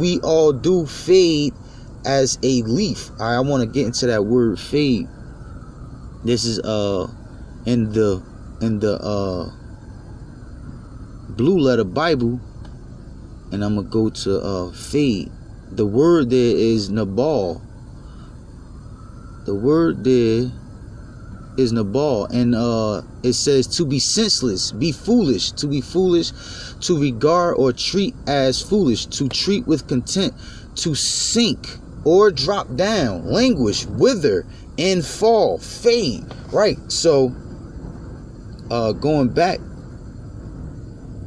we all do fade as a leaf. I want to get into that word fade. This is in the blue letter Bible, and I'm gonna go to fade. The word there is nabal. The word there is nabal, and it says to be senseless, be foolish, to be foolish, to regard or treat as foolish, to treat with contempt, to sink or drop down, languish, wither, and fall, fade. Right. So going back,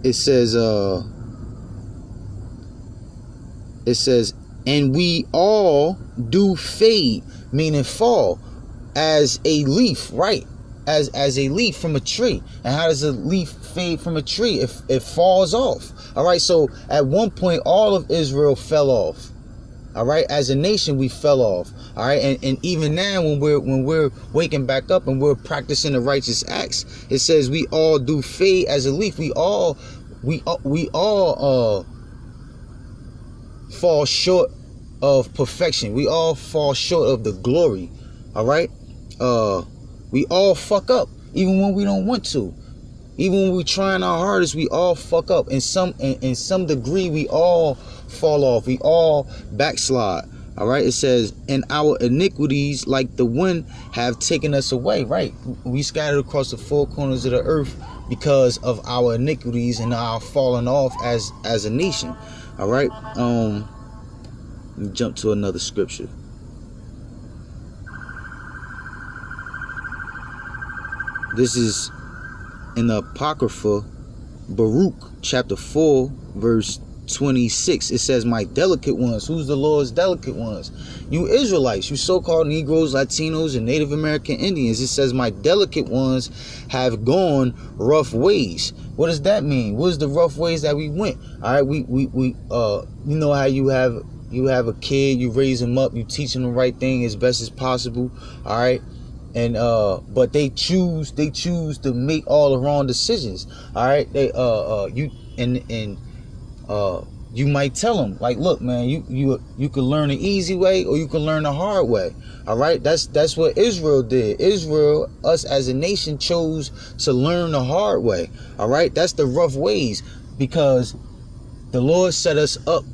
it says and we all do fade, meaning fall, as a leaf, right? As a leaf from a tree. And how does a leaf fade from a tree? It falls off. All right. So at one point, all of Israel fell off. All right. As a nation, we fell off. All right. And even now, when we're waking back up and we're practicing the righteous acts, it says we all do fade as a leaf. We all fall short of perfection. We all fall short of the glory. All right. We all fuck up, even when we don't want to. Even when we're trying our hardest, we all fuck up. In some degree, we all fall off. We all backslide. All right. It says, and our iniquities, like the wind, have taken us away. Right. We scattered across the four corners of the earth because of our iniquities and our falling off as a nation. All right. Let me jump to another scripture. This is in the Apocrypha, Baruch chapter 4, verse 26. It says, my delicate ones. Who's the Lord's delicate ones? You Israelites, you so-called Negroes, Latinos, and Native American Indians. It says, my delicate ones have gone rough ways. What does that mean? What is the rough ways that we went? All right, we you know how you have a kid, you raise him up, you teach him the right thing as best as possible. All right. And but they choose to make all the wrong decisions. All right. They you might tell them, like, look, man, you can learn the easy way or you can learn the hard way. All right. That's what Israel did. Israel, us as a nation, chose to learn the hard way. All right. That's the rough ways, because the Lord set us up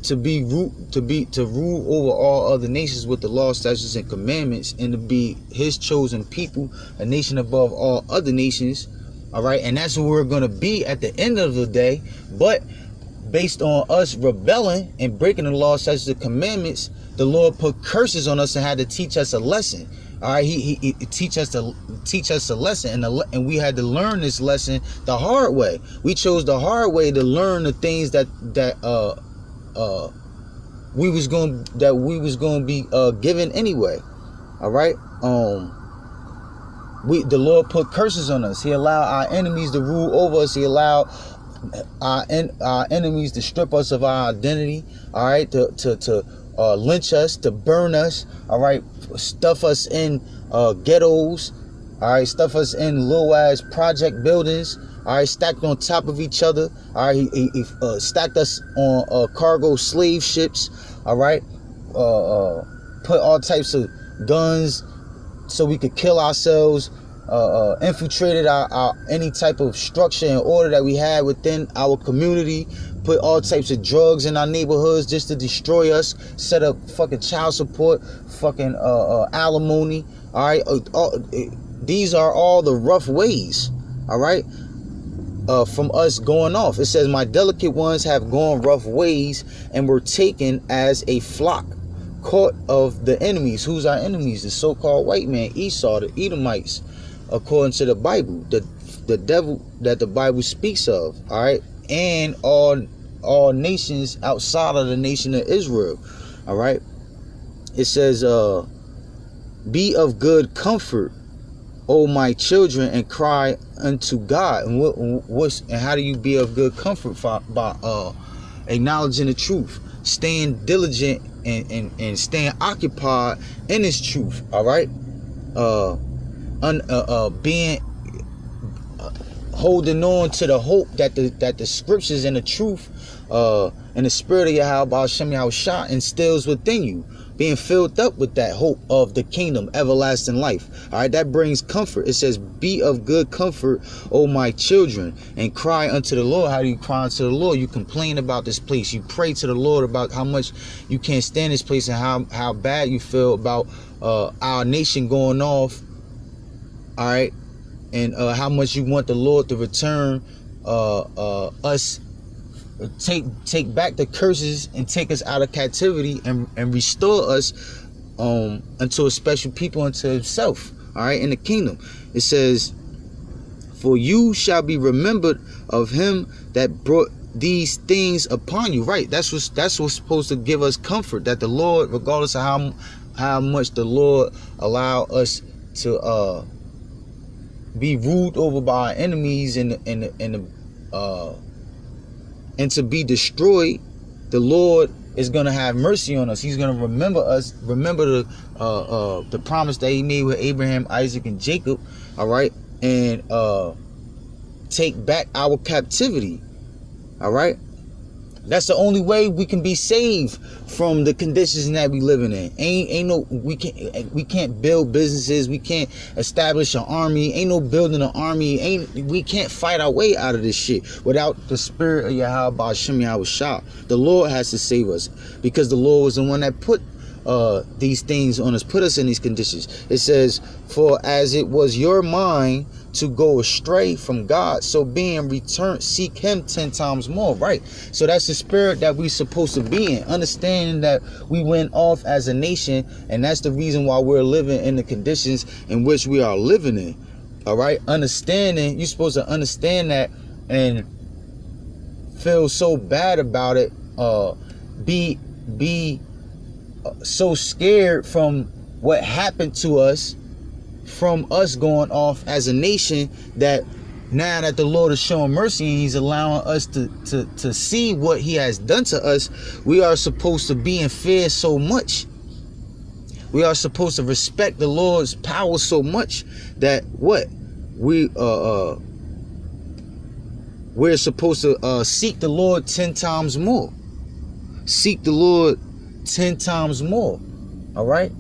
to rule over all other nations with the law, statutes, and commandments, and to be his chosen people, a nation above all other nations. All right. And that's where we're going to be at the end of the day. But based on us rebelling and breaking the law, statutes, and commandments, the Lord put curses on us and had to teach us a lesson. All right. He teach us a lesson, and we had to learn this lesson the hard way. We chose the hard way to learn the things that we was going to be given anyway. All right. The Lord put curses on us. He allowed our enemies to rule over us. He allowed our enemies to strip us of our identity. All right. To lynch us, to burn us. All right. Stuff us in ghettos. All right. Stuff us in low ass project buildings. All right, stacked on top of each other. All right, he stacked us on cargo slave ships. All right, put all types of guns so we could kill ourselves. Infiltrated our any type of structure and order that we had within our community. Put all types of drugs in our neighborhoods just to destroy us. Set up fucking child support, fucking alimony. All right, these are all the rough ways. All right. From us going off. It says, my delicate ones have gone rough ways and were taken as a flock, caught of the enemies. Who's our enemies? The so-called white man, Esau, the Edomites, according to the Bible, the devil that the Bible speaks of. All right. And all nations outside of the nation of Israel. All right. It says, be of good comfort, O my children, and cry unto God. And how do you be of good comfort? By acknowledging the truth, staying diligent, and staying occupied in His truth. All right, being holding on to the hope that the scriptures and the truth And the spirit of Yahweh Hashem Yahushua instills within you, being filled up with that hope of the kingdom, everlasting life. All right, that brings comfort. It says, be of good comfort, O my children, and cry unto the Lord. How do you cry unto the Lord? You complain about this place. You pray to the Lord about how much you can't stand this place and how bad you feel about our nation going off. All right, and how much you want the Lord to return us, take back the curses and take us out of captivity and restore us unto a special people unto himself. All right, in the kingdom. It says, for you shall be remembered of him that brought these things upon you. Right, that's what's supposed to give us comfort, that the Lord, regardless of how much the Lord allow us to be ruled over by our enemies and to be destroyed, the Lord is going to have mercy on us. He's going to remember us, remember the promise that he made with Abraham, Isaac, and Jacob, all right, and take back our captivity, all right. That's the only way we can be saved from the conditions that we living in. We can't build businesses. We can't establish an army. Ain't no building an army. We can't fight our way out of this shit without the spirit of Yahweh Hashem Yahushua. The Lord has to save us, because the Lord was the one that put these things on us, put us in these conditions. It says, for as it was your mind to go astray from God, so being returned, seek him 10 times more. Right, so that's the spirit that we're supposed to be in, understanding that we went off as a nation, and that's the reason why we're living in the conditions in which we are living in. All right, understanding, you're supposed to understand that and feel so bad about it, be so scared from what happened to us, from us going off as a nation, that now that the Lord is showing mercy and he's allowing us to see what he has done to us, we are supposed to be in fear so much. We are supposed to respect the Lord's power so much that we're supposed to seek the Lord 10 times more. Seek the Lord 10 times more. All right.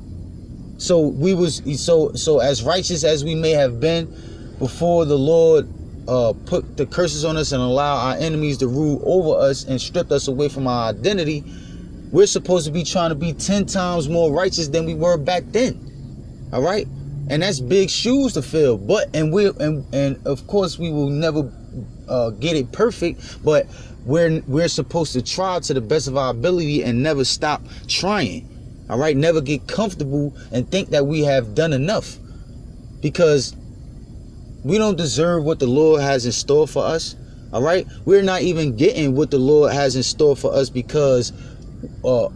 So so as righteous as we may have been before the Lord put the curses on us and allow our enemies to rule over us and stripped us away from our identity, we're supposed to be trying to be 10 times more righteous than we were back then. All right, and that's big shoes to fill. But and of course we will never get it perfect, but we're supposed to try to the best of our ability and never stop trying. All right, never get comfortable and think that we have done enough, because we don't deserve what the Lord has in store for us. All right, we're not even getting what the Lord has in store for us because of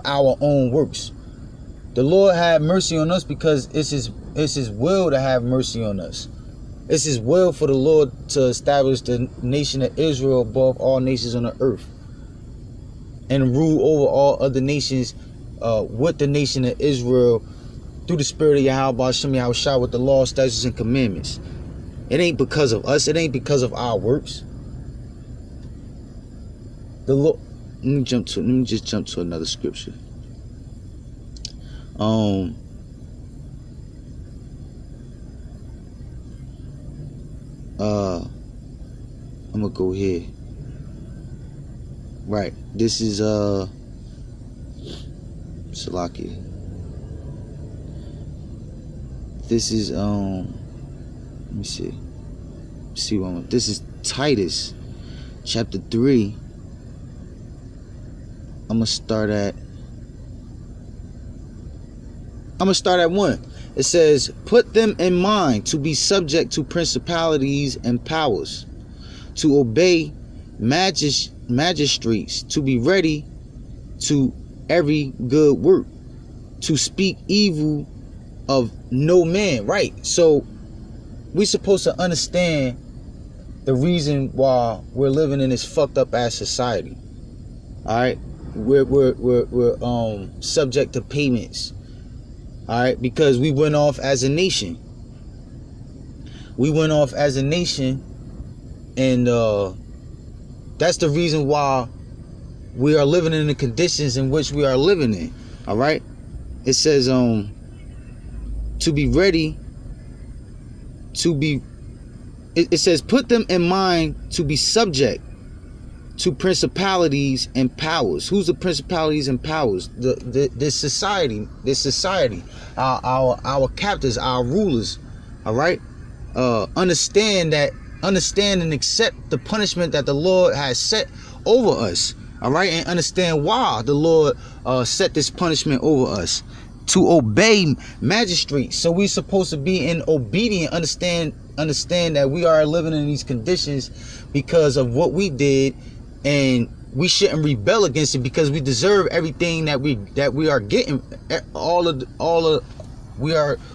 our own works. The Lord had mercy on us because it's his will to have mercy on us. It's his will for the Lord to establish the nation of Israel above all nations on the earth, and rule over all other nations with the nation of Israel through the spirit of Yahweh Hashem Yahushua, with the law, statutes, and commandments. It ain't because of us. It ain't because of our works. The Lord. Let me just jump to another scripture. I'm gonna go here. Right, this is Salaki. This is let me see. This is Titus chapter 3. I'm gonna start at 1. It says, put them in mind to be subject to principalities and powers, to obey magistrates, to be ready to every good work, to speak evil of no man. Right, so we're supposed to understand the reason why we're living in this fucked up ass society. All right, we're subject to payments. All right, because we went off as a nation. We went off as a nation, and That's the reason why we are living in the conditions in which we are living in. All right. It says to be ready to be. It says put them in mind to be subject to principalities and powers. Who's the principalities and powers? This society. Our captors, our rulers. All right. Understand and accept the punishment that the Lord has set over us. All right, and understand why the Lord set this punishment over us. To obey magistrates. So we're supposed to be in obedient. Understand that we are living in these conditions because of what we did, and we shouldn't rebel against it because we deserve everything that we are getting.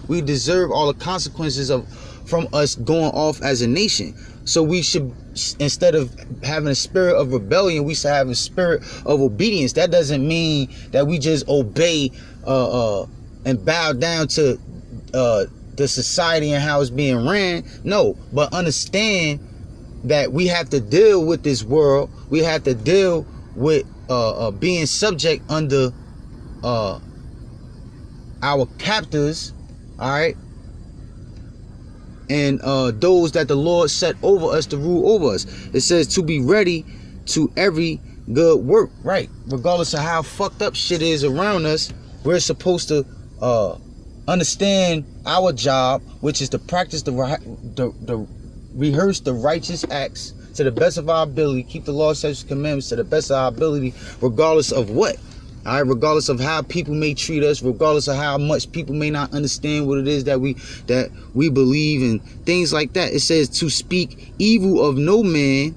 We deserve all the consequences from us going off as a nation. So we should, instead of having a spirit of rebellion, we should have a spirit of obedience. That doesn't mean that we just obey and bow down to the society and how it's being ran. No, but understand that we have to deal with this world. We have to deal with being subject under our captors. All right. And those that the Lord set over us to rule over us. It says to be ready to every good work. Right. Regardless of how fucked up shit is around us, we're supposed to understand our job, which is to practice rehearse the righteous acts to the best of our ability, keep the law, statutes, commandments to the best of our ability, regardless of what. All right, regardless of how people may treat us, regardless of how much people may not understand what it is that we believe, and things like that. It says to speak evil of no man,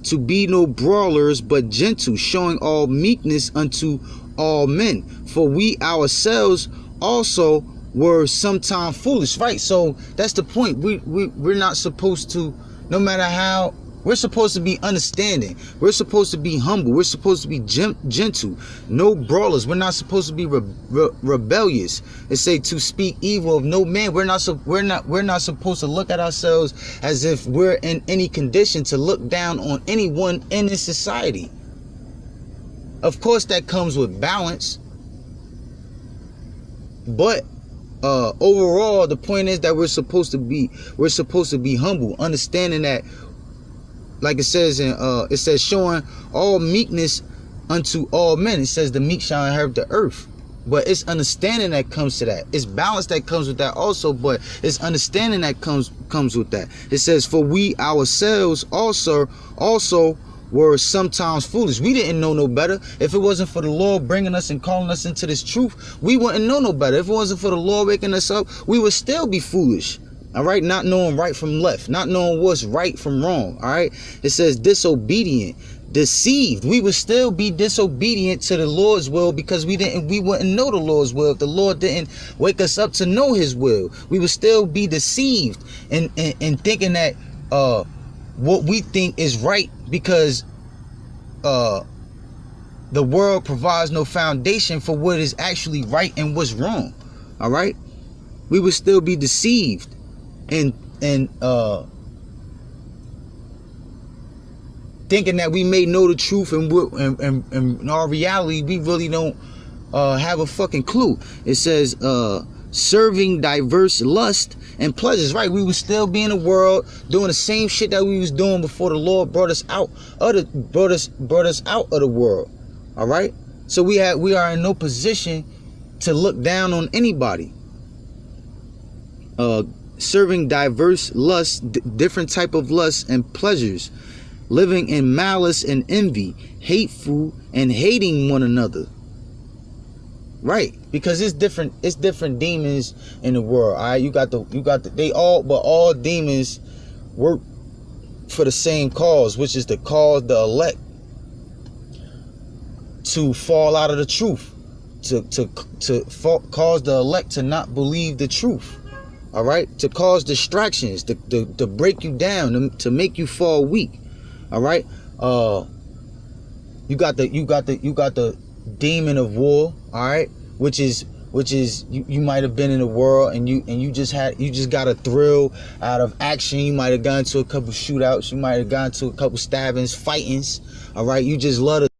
to be no brawlers, but gentle, showing all meekness unto all men. For we ourselves also were sometime foolish. Right. So that's the point. We're not supposed to, no matter how. We're supposed to be understanding. We're supposed to be humble. We're supposed to be gentle. No brawlers. We're not supposed to be rebellious. It say to speak evil of no man. We're not supposed to look at ourselves as if we're in any condition to look down on anyone in this society. Of course, that comes with balance. But overall, the point is that we're supposed to be humble, understanding that. Like it says it says showing all meekness unto all men. It says the meek shall inherit the earth. But it's understanding that comes to that. It's balance that comes with that also, but it's understanding that comes with that. It says, for we ourselves also were sometimes foolish. We didn't know no better. If it wasn't for the Lord bringing us and calling us into this truth, we wouldn't know no better. If it wasn't for the Lord waking us up, we would still be foolish. All right, not knowing right from left, not knowing what's right from wrong. All right, it says disobedient, deceived. We would still be disobedient to the Lord's will because we wouldn't know the Lord's will if the Lord didn't wake us up to know His will. We would still be deceived in thinking that what we think is right because the world provides no foundation for what is actually right and what's wrong. All right, we would still be deceived. And thinking that we may know the truth, and in our reality, we really don't have a fucking clue. It says serving diverse lust and pleasures. Right, we would still be in the world doing the same shit that we was doing before the Lord brought us out of the world. All right, so we are in no position to look down on anybody. Serving diverse lusts, different type of lusts and pleasures, living in malice and envy, hateful and hating one another. Right, because it's different demons in the world. All right, but all demons work for the same cause, which is to cause the elect to fall out of the truth, cause the elect to not believe the truth. All right, to cause distractions, to break you down, to make you fall weak. All right, you got the demon of war. All right, which is which is you might have been in the world and you just got a thrill out of action. You might have gone to a couple shootouts, you might have gone to a couple stabbings, fightings. All right, you just love to